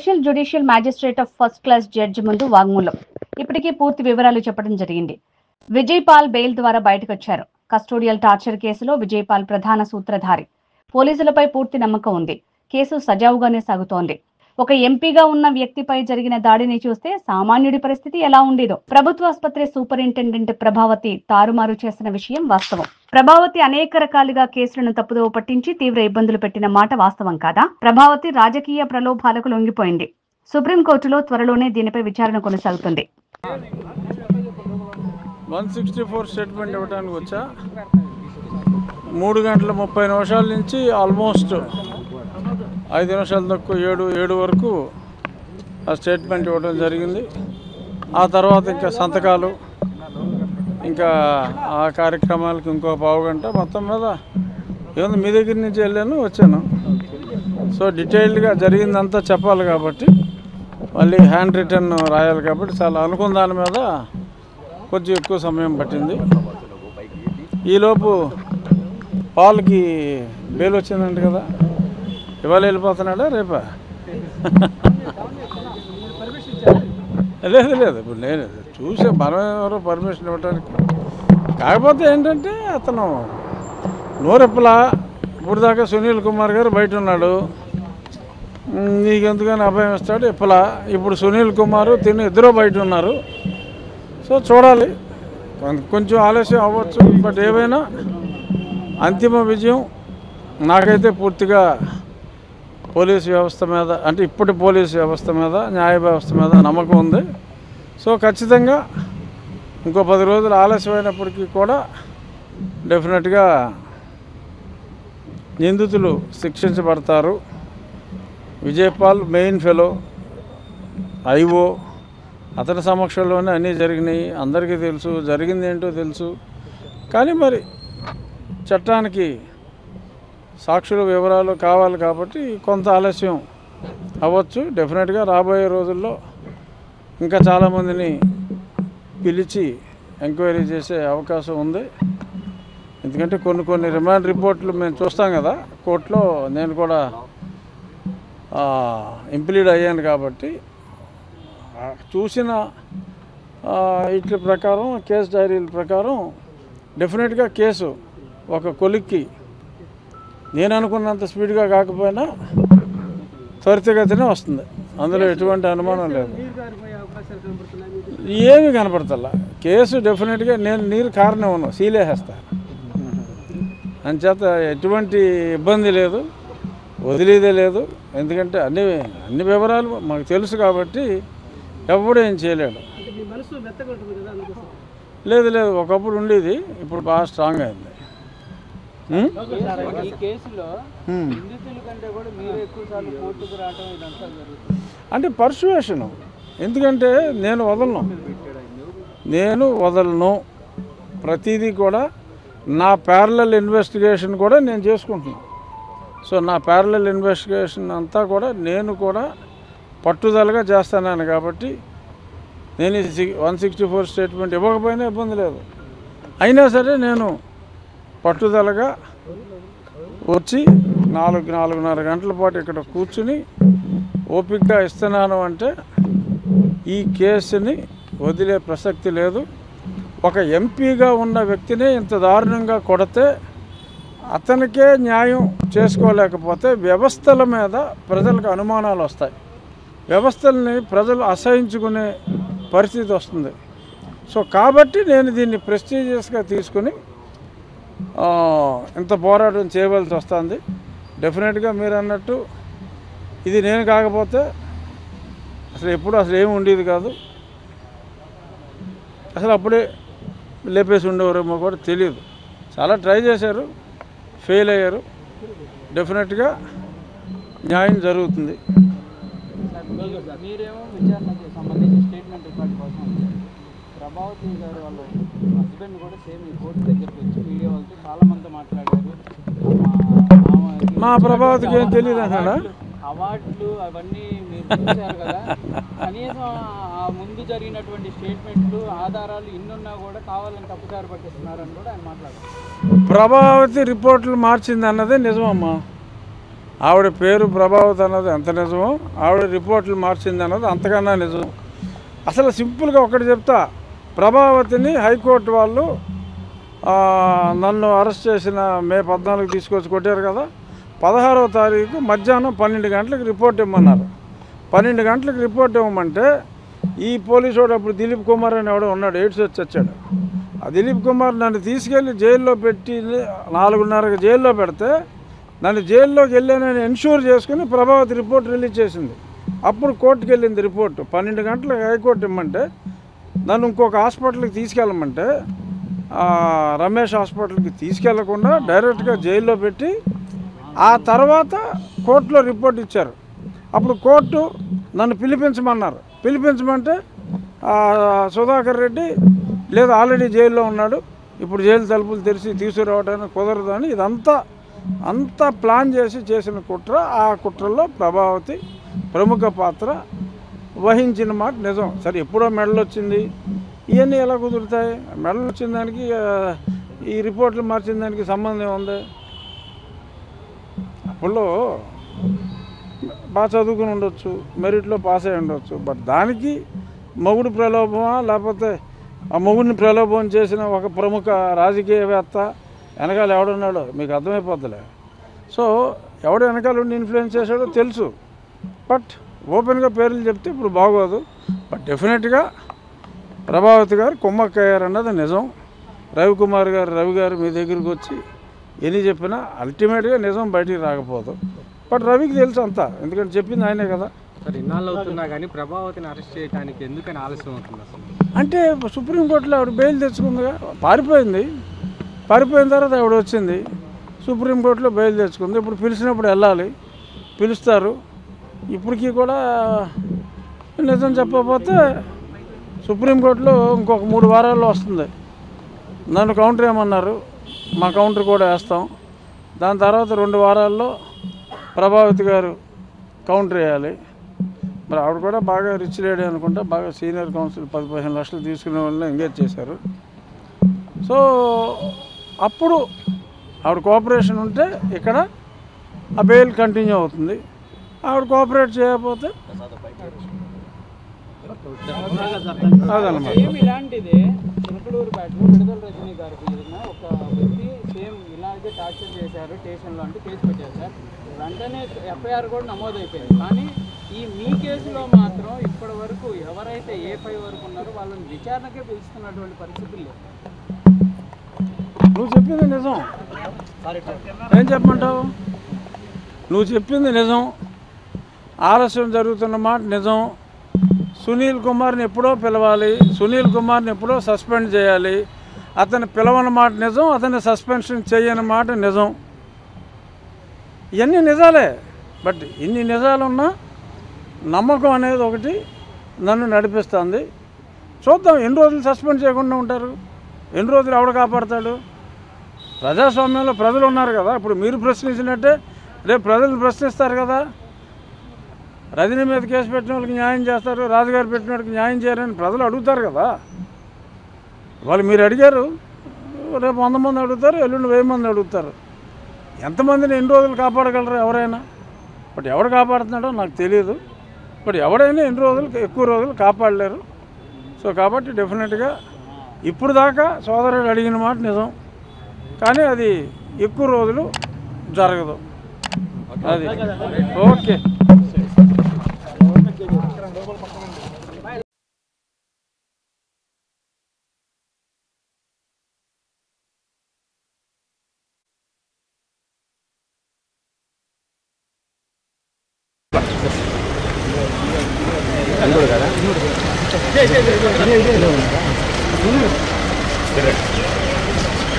Special judicial magistrate of first class judge ముందు వాగ్మూలం. ఇప్పటికీ పూర్తి వివరాలు చెప్పడం జరిగింది. విజయ్ పాల్ బెయిల్ ద్వారా బయటకు వచ్చారు. కస్టోడియల్ టార్చర్ కేసులో విజయ్ పాల్ ప్రధాన సూత్రధారి. పోలీసులపై పూర్తి నమ్మకం ఉంది. కేసు సజావుగానే సాగుతోంది. ఒక ఎంపీగా ఉన్న వ్యక్తిపై జరిగిన దాడిని చూస్తే సామాన్యుడి పరిస్థితి ఎలా ఉండేదో. ప్రభుత్వ ఆసుపత్రి సూపరింటెండెంట్ ప్రభావతి తారుమారు చేసిన విషయం వాస్తవం. ప్రభావతి అనేక రకాలుగా కేసులను తప్పుదోవ పట్టించి తీవ్ర ఇబ్బందులు పెట్టిన మాట వాస్తవం కాదా? ప్రభావతి రాజకీయ ప్రలోభాలకు లొంగిపోయింది. సుప్రీంకోర్టులో త్వరలోనే దీనిపై విచారణ కొనసాగుతుంది. 164 స్టేట్మెంట్ ఇవ్వడానికి వచ్చా 3 గంటల 30 నిమిషాల నుంచి ఆల్మోస్ట్ 5 నిమిషాలు తక్కువ 7 వరకు ఆ స్టేట్మెంట్ ఇవ్వడం జరిగింది. ఆ తర్వాత ఇంకా సంతకాలు, ఇంకా ఆ కార్యక్రమాలకు ఇంకో పావుగంట మొత్తం మీద ఏముంది, మీ దగ్గర నుంచి వెళ్ళాను వచ్చాను. సో డీటెయిల్డ్గా జరిగిందంతా చెప్పాలి కాబట్టి, మళ్ళీ హ్యాండ్ రిటర్న్ రాయాలి కాబట్టి చాలా అనుకున్న దాని మీద కొంచెం ఎక్కువ సమయం పట్టింది. ఈలోపు పాల్కి బెయిల్ వచ్చిందంట కదా, ఇవాళ వెళ్ళిపోతున్నాడా రేపా? లేదు ఇప్పుడు నేను చూసే మనం ఎవరో పర్మిషన్ ఇవ్వడానికి. కాకపోతే ఏంటంటే అతను నోరెప్పలా. ఇప్పుడు దాకా సునీల్ కుమార్ గారు బయట ఉన్నాడు, నీకెందుకని అభయం ఇస్తాడు ఎప్పలా. ఇప్పుడు సునీల్ కుమారు ఇద్దరు బయట ఉన్నారు. సో చూడాలి, కొంచెం ఆలస్యం అవ్వచ్చు. బట్ ఏవైనా అంతిమ విజయం నాకైతే పూర్తిగా పోలీసు వ్యవస్థ మీద, అంటే ఇప్పటి పోలీసు వ్యవస్థ మీద, న్యాయ వ్యవస్థ మీద నమ్మకం ఉంది. సో ఖచ్చితంగా ఇంకో 10 రోజులు ఆలస్యమైనప్పటికీ కూడా డెఫినెట్గా నిందితులు శిక్షించబడతారు. విజయపాల్ మెయిన్ ఫెలో, ఐఓ, అతని సమక్షంలోనే అన్నీ జరిగినాయి. అందరికీ తెలుసు, జరిగింది ఏంటో తెలుసు. కానీ మరి చట్టానికి సాక్షుల వివరాలు కావాలి కాబట్టి కొంత ఆలస్యం అవ్వచ్చు. డెఫినెట్గా రాబోయే రోజుల్లో ఇంకా చాలామందిని పిలిచి ఎంక్వైరీ చేసే అవకాశం ఉంది. ఎందుకంటే కొన్ని రిమాండ్ రిపోర్ట్లు మేము చూస్తాం కదా కోర్టులో. నేను కూడా ఇంప్లీడ్ అయ్యాను కాబట్టి చూసిన వీటి ప్రకారం, కేసు డైరీల ప్రకారం డెఫినెట్గా కేసు ఒక కొలిక్కి నేను అనుకున్నంత స్పీడ్గా కాకపోయినా త్వరితగతినే వస్తుంది. అందులో ఎటువంటి అనుమానం లేదు. ఏమీ కనపడతల్లా. కేసు డెఫినెట్గా నేను నీరు కారణం సీలేసేస్తా. అంచేత ఎటువంటి ఇబ్బంది లేదు, వదిలేదే లేదు. ఎందుకంటే అన్ని వివరాలు మాకు తెలుసు కాబట్టి ఎవడు ఏం చేయలేడు. లేదు ఒకప్పుడు ఉండేది, ఇప్పుడు బాగా స్ట్రాంగ్ అయింది. అంటే పర్సువేషను. ఎందుకంటే నేను వదలను ప్రతిదీ కూడా. నా ప్యారలల్ ఇన్వెస్టిగేషన్ కూడా నేను చేసుకుంటున్నాను. సో నా ప్యారలల్ ఇన్వెస్టిగేషన్ అంతా కూడా నేను కూడా పట్టుదలగా చేస్తాను కాబట్టి నేను 164 స్టేట్మెంట్ ఇవ్వకపోయినా ఇబ్బంది లేదు. అయినా సరే నేను పట్టుదలగా వచ్చి 4-4.5 గంటల పాటు ఇక్కడ కూర్చుని ఓపికగా ఇస్తున్నాను. అంటే ఈ కేసుని వదిలే ప్రసక్తి లేదు. ఒక ఎంపీగా ఉన్న వ్యక్తిని ఇంత దారుణంగా కొడితే అతనికే న్యాయం చేసుకోలేకపోతే వ్యవస్థల మీద ప్రజలకు అనుమానాలు వస్తాయి. వ్యవస్థల్ని ప్రజలు అసహించుకునే పరిస్థితి వస్తుంది. సో కాబట్టి నేను దీన్ని ప్రెస్టీజియస్గా తీసుకుని ఇంత పోరాటం చేయవలసి వస్తుంది. డెఫినెట్గా మీరు అన్నట్టు ఇది నేను కాకపోతే అసలు ఏమి ఉండేది కాదు. అసలు అప్పుడే లేపేసి ఉండేవారేమో కూడా తెలియదు. చాలా ట్రై చేశారు, ఫెయిల్ అయ్యారు. డెఫినెట్గా న్యాయం జరుగుతుంది. మీరేమో విచారణకు సంబంధించి స్టేట్మెంట్ రికార్డ్ కోసం ప్రభావతి గారు వాళ్ళ హస్బెండ్ కూడా సేమ్ ఈ కోర్టు దగ్గరికి వచ్చి మీడియా వాళ్ళతో చాలా మంది మాట్లాడారు. మా ప్రభావతికి ఏం తెలియదు అన్నాడా? అవార్డులు అవన్నీ మీరు చూశారు కదా, కనీసం ఆ ముందు జరిగినటువంటి స్టేట్మెంట్లు ఆధారాలు ఇన్నున్నా కూడా కావాలని తప్పుదారి పట్టిస్తున్నారని కూడా ఆయన మాట్లాడారు. ప్రభావతి రిపోర్ట్లు మార్చింది అన్నదే నిజమమ్మా. ఆవిడ పేరు ప్రభావతి అన్నది ఎంత నిజమో, ఆవిడ రిపోర్ట్లు మార్చింది అన్నది అంతకన్నా నిజం. అసలు సింపుల్గా ఒకటి చెప్తా, ప్రభావతిని హైకోర్టు వాళ్ళు నన్ను అరెస్ట్ చేసిన మే 14 తీసుకొచ్చి కొట్టారు కదా, 16వ తారీఖు మధ్యాహ్నం 12 గంటలకు రిపోర్ట్ ఇవ్వమన్నారు. 12 గంటలకు రిపోర్ట్ ఇవ్వమంటే ఈ పోలీసు వాడు అప్పుడు దిలీప్ కుమార్ అని ఎవడో ఉన్నాడు, ఎయిడ్స్ వచ్చి వచ్చాడు. ఆ దిలీప్ కుమార్ నన్ను తీసుకెళ్ళి జైల్లో పెట్టి 4:30కి జైల్లో పెడితే నన్ను జైల్లోకి వెళ్ళానని ఎన్ష్యూర్ చేసుకుని ప్రభావతి రిపోర్ట్ రిలీజ్ చేసింది. అప్పుడు కోర్టుకు వెళ్ళింది రిపోర్టు. 12 గంటలకు హైకోర్టు ఇమ్మంటే నన్ను ఇంకొక హాస్పిటల్కి తీసుకెళ్ళమంటే రమేష్ హాస్పిటల్కి తీసుకెళ్లకుండా డైరెక్ట్గా జైల్లో పెట్టి ఆ తర్వాత కోర్టులో రిపోర్ట్ ఇచ్చారు. అప్పుడు కోర్టు నన్ను పిలిపించమన్నారు. పిలిపించమంటే సుధాకర్ రెడ్డి లేదు ఆల్రెడీ జైల్లో ఉన్నాడు, ఇప్పుడు జైలు తలుపులు తెరిచి తీసుకురావడానికి కుదరదు అని అంతా ప్లాన్ చేసిన కుట్ర. ఆ కుట్రలో ప్రభావతి ప్రముఖ పాత్ర వహించిన మాట నిజం. సరే ఎప్పుడో మెడల్ వచ్చింది, ఇవన్నీ ఎలా కుదురుతాయి? మెడల్ వచ్చిన దానికి ఈ రిపోర్ట్లు మార్చిన దానికి సంబంధం ఉంది. అప్పుడు బాగా చదువుకుని ఉండొచ్చు, మెరిట్లో పాస్ అయి ఉండొచ్చు, బట్ దానికి మొగుడు ప్రలోభమా లేకపోతే ఆ మొగుడిని ప్రలోభం చేసిన ఒక ప్రముఖ రాజకీయవేత్త వెనకాల ఎవడున్నాడో మీకు అర్థమైపోద్దిలే. సో ఎవడు వెనకాల ఉండి ఇన్ఫ్లుయెన్స్ చేశాడో తెలుసు, బట్ ఓపెన్గా పేర్లు చెప్తే ఇప్పుడు బాగోదు. బట్ డెఫినెట్గా ప్రభావతి గారు కుమ్మక్కయ్యారన్నది నిజం. రవి గారు మీ దగ్గరికి వచ్చి ఎన్ని చెప్పినా అల్టిమేట్గా నిజం బయటికి రాకపోదు. బట్ రవికి తెలుసు అంతా, ఎందుకంటే చెప్పింది ఆయనే కదా. సార్ ఇన్నాళ్ళు అవుతున్నా కానీ ప్రభావతిని అరెస్ట్ చేయడానికి ఎందుకని ఆలస్యం అవుతుంది అసలు? అంటే సుప్రీంకోర్టులో ఆవిడ బెయిల్ తెచ్చుకుందిగా, పారిపోయిన తర్వాత ఆవిడ వచ్చింది, సుప్రీంకోర్టులో బెయిల్ తెచ్చుకుంది. ఇప్పుడు పిలిచినప్పుడు వెళ్ళాలి, పిలుస్తారు. ఇప్పటికీ కూడా నిజం చెప్పకపోతే సుప్రీంకోర్టులో ఇంకొక 3 వారాల్లో వస్తుంది. నన్ను కౌంటర్ ఏమన్నారు, మా కౌంటర్ కూడా వేస్తాం. దాని తర్వాత 2 వారాల్లో ప్రభావతి గారు కౌంటర్ వేయాలి. మరి ఆవిడ కూడా బాగా రిచ్ లేడీ అనుకుంటా, బాగా సీనియర్ కౌన్సిల్ 10-15 లక్షలు తీసుకునే వాళ్ళని ఎంగేజ్ చేశారు. సో అప్పుడు ఆవిడ కోఆపరేషన్ ఉంటే ఇక్కడ ఆ బెయిల్ కంటిన్యూ అవుతుంది. ఆవిడ కోఆపరేట్ చేయకపోతే సేమ్ ఇలాంటిదే చిలకలూరు బ్యాట్లో విడుదల రజనీ గారికి ఒక వ్యక్తి సేమ్ ఇలాగే టార్చర్ చేశారు స్టేషన్లో అంటే కేసు పెట్టారు సార్. వెంటనే ఎఫ్ఐఆర్ కూడా నమోదైపోయింది. కానీ మీ కేసులో మాత్రం ఇప్పటి వరకు ఎవరైతే A5 వరకు ఉన్నారో వాళ్ళని విచారణకే పిలుస్తున్నటువంటి పరిస్థితులు లేవు. నువ్వు చెప్పింది నిజం, ఏం చెప్పమంటావు? నువ్వు చెప్పింది నిజం, ఆలస్యం జరుగుతున్న మాట నిజం. సునీల్ కుమార్ని ఎప్పుడో పిలవాలి, సునీల్ కుమార్ని ఎప్పుడో సస్పెండ్ చేయాలి. అతను పిలవని మాట నిజం, అతన్ని సస్పెన్షన్ చేయని మాట నిజం. ఇవన్నీ నిజాలే. బట్ ఇన్ని నిజాలున్నా నమ్మకం అనేది ఒకటి నన్ను నడిపిస్తుంది. చూద్దాం ఎన్ని రోజులు సస్పెండ్ చేయకుండా ఉంటారు, ఎన్ని రోజులు ఎవడు కాపాడతాడు? ప్రజాస్వామ్యంలో ప్రజలు ఉన్నారు కదా. ఇప్పుడు మీరు ప్రశ్నించినట్టే రేపు ప్రజలు ప్రశ్నిస్తారు కదా. రజనీ మీద కేసు పెట్టిన వాళ్ళకి న్యాయం చేస్తారు, రాజుగారు పెట్టిన వాళ్ళకి న్యాయం చేయరని ప్రజలు అడుగుతారు కదా. వాళ్ళు మీరు అడిగారు, రేపు 100 మంది అడుగుతారు, ఎల్లుండి 1000 మంది అడుగుతారు. ఎంతమందిని ఎన్ని రోజులు కాపాడగలరు ఎవరైనా? బట్ ఎవడు కాపాడుతున్నాడో నాకు తెలియదు. బట్ ఎవడైనా ఎన్ని రోజులు ఎక్కువ రోజులు కాపాడలేరు. సో కాబట్టి డెఫినెట్గా ఇప్పుడు దాకా సోదరుడు అడిగిన మాట నిజం, కానీ అది ఎక్కువ రోజులు జరగదు. అది ఓకే.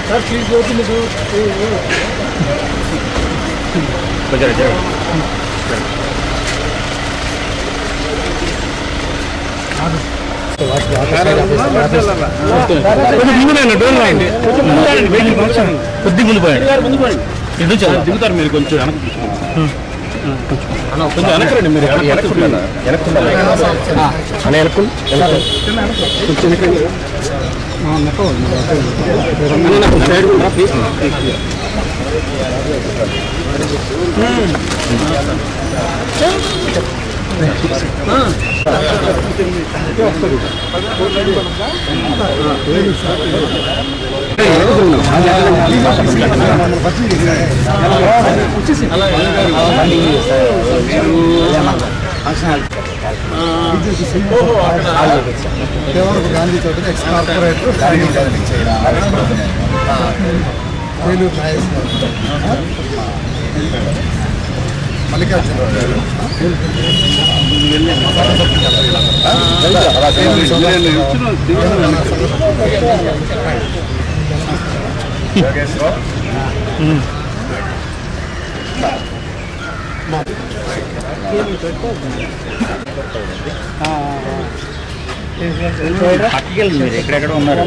సార్ ప్లీజ్ ఓపెన్ కొద్ది ముందు పోయండి, దిగుతారు మీరు కొంచెం కొంచెం వెనకరండి. మీరు వెనక్కి గాంధీ చౌదరి ఎక్స్ కార్పొరేటర్ ఏలూరు నాగేశ్వరరావు మల్లికార్జునరావు గారు పట్టుకెళ్ళి మీరు ఎక్కడెక్కడ ఉన్నారు